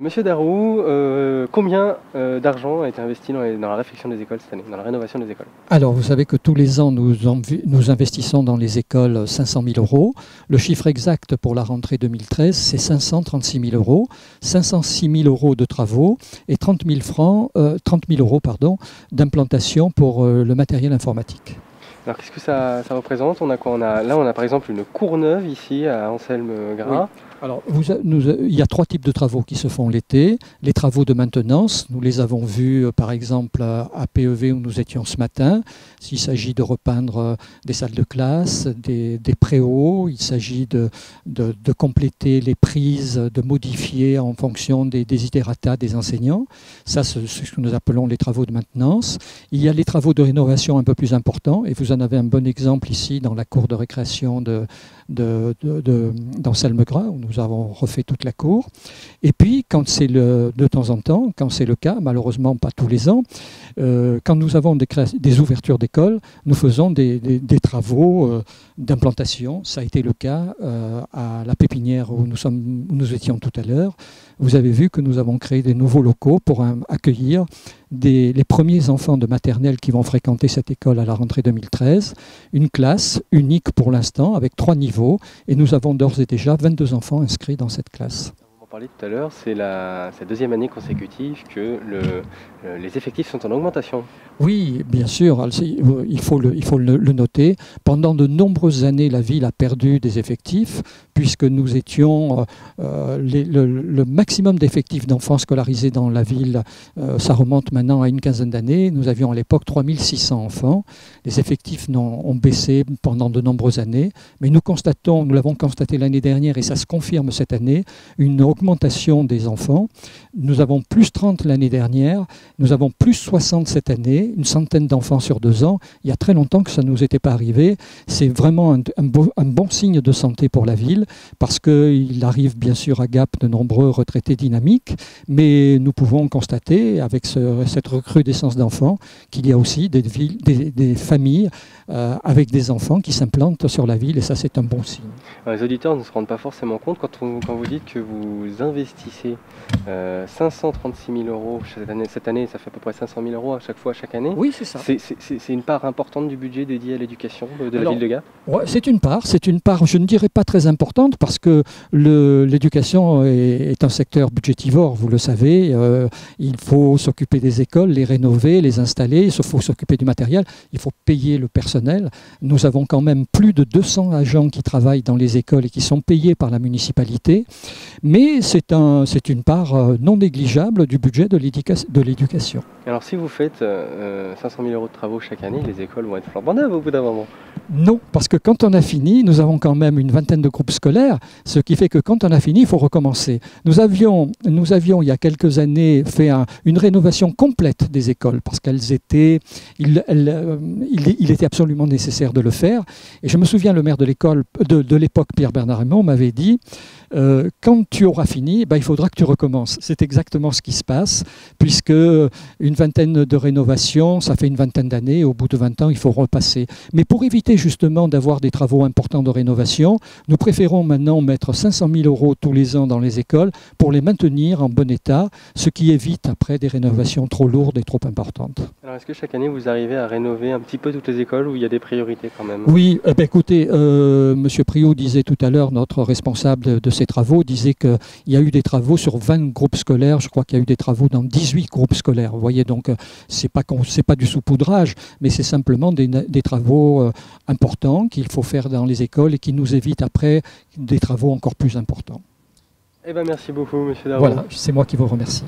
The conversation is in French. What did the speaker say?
Monsieur Darroux, combien d'argent a été investi dans la réfection des écoles cette année, dans la rénovation des écoles? Alors, vous savez que tous les ans, nous investissons dans les écoles 500 000 euros. Le chiffre exact pour la rentrée 2013, c'est 536 000 euros. 506 000 euros de travaux et 30 000 euros d'implantation pour le matériel informatique. Alors, qu'est-ce que ça représente? On a quoi? Là, on a par exemple une cour neuve ici à Anselme-Gras. Oui. Alors, il y a 3 types de travaux qui se font l'été. Les travaux de maintenance, nous les avons vus par exemple à PEV où nous étions ce matin. Il s'agit de repeindre des salles de classe, des préaux, il s'agit de compléter les prises, de modifier en fonction des desiderata des enseignants. Ça, c'est ce que nous appelons les travaux de maintenance. Il y a les travaux de rénovation un peu plus importants, et vous en avez un bon exemple ici dans la cour de récréation d'Anselme-Gras, où nous avons refait toute la cour. Et puis, de temps en temps, quand c'est le cas, malheureusement pas tous les ans, quand nous avons des ouvertures d'école, nous faisons des travaux d'implantation. Ça a été le cas à la pépinière où nous étions tout à l'heure. Vous avez vu que nous avons créé des nouveaux locaux pour accueillir les premiers enfants de maternelle qui vont fréquenter cette école à la rentrée 2013. Une classe unique pour l'instant avec 3 niveaux, et nous avons d'ores et déjà 22 enfants inscrits dans cette classe. Vous en parliez tout à l'heure, c'est la deuxième année consécutive que les effectifs sont en augmentation. Oui, bien sûr, il faut le noter. Pendant de nombreuses années, la ville a perdu des effectifs, puisque nous étions le maximum d'effectifs d'enfants scolarisés dans la ville, ça remonte maintenant à une quinzaine d'années. Nous avions à l'époque 3600 enfants. Les effectifs ont baissé pendant de nombreuses années, mais nous l'avons constaté l'année dernière, et ça se confirme cette année, une augmentation des enfants. Nous avons plus 30 l'année dernière, nous avons plus 60 cette année, une centaine d'enfants sur 2 ans. Il y a très longtemps que ça ne nous était pas arrivé. C'est vraiment un bon signe de santé pour la ville, parce qu'il arrive bien sûr à Gap de nombreux retraités dynamiques, mais nous pouvons constater avec cette recrudescence d'enfants qu'il y a aussi des familles avec des enfants qui s'implantent sur la ville, et ça c'est un bon signe. Alors, les auditeurs ne se rendent pas forcément compte quand vous dites que vous investissez 536 000 euros cette année, ça fait à peu près 500 000 euros à chaque fois, chaque année. Oui, c'est ça. C'est une part importante du budget dédié à l'éducation de la ville de Gap? Ouais, c'est une part, je ne dirais pas très importante, parce que l'éducation est un secteur budgétivore, vous le savez. Il faut s'occuper des écoles, les rénover, les installer, il faut s'occuper du matériel, il faut payer le personnel. Nous avons quand même plus de 200 agents qui travaillent dans les écoles et qui sont payés par la municipalité, mais c'est une part non négligeable du budget de l'éducation. Alors si vous faites 500 000 euros de travaux chaque année, les écoles vont être flambant neuves au bout d'un moment? Non, parce que quand on a fini, nous avons quand même une vingtaine de groupes scolaires, ce qui fait que quand on a fini, il faut recommencer. Nous avions il y a quelques années fait une rénovation complète des écoles, parce il était absolument nécessaire de le faire. Et je me souviens, le maire de l'époque, Pierre-Bernard Raymond, m'avait dit quand tu auras fini, il faudra que tu recommences. C'est exactement ce qui se passe, puisque une vingtaine de rénovations, ça fait une vingtaine d'années, au bout de 20 ans, il faut repasser. Mais pour éviter justement d'avoir des travaux importants de rénovation, nous préférons maintenant mettre 500 000 euros tous les ans dans les écoles pour les maintenir en bon état, ce qui évite après des rénovations trop lourdes et trop importantes. Alors est-ce que chaque année vous arrivez à rénover un petit peu toutes les écoles, où il y a des priorités quand même? Oui, écoutez, M. Priou disait tout à l'heure, notre responsable de ces travaux, disait qu'il y a eu des travaux sur 20 groupes scolaires. Je crois qu'il y a eu des travaux dans 18 groupes scolaires. Vous voyez, donc c'est pas du saupoudrage, mais c'est simplement des travaux importants qu'il faut faire dans les écoles et qui nous évitent après des travaux encore plus importants. Eh bien, merci beaucoup, monsieur Darroux. Voilà, c'est moi qui vous remercie.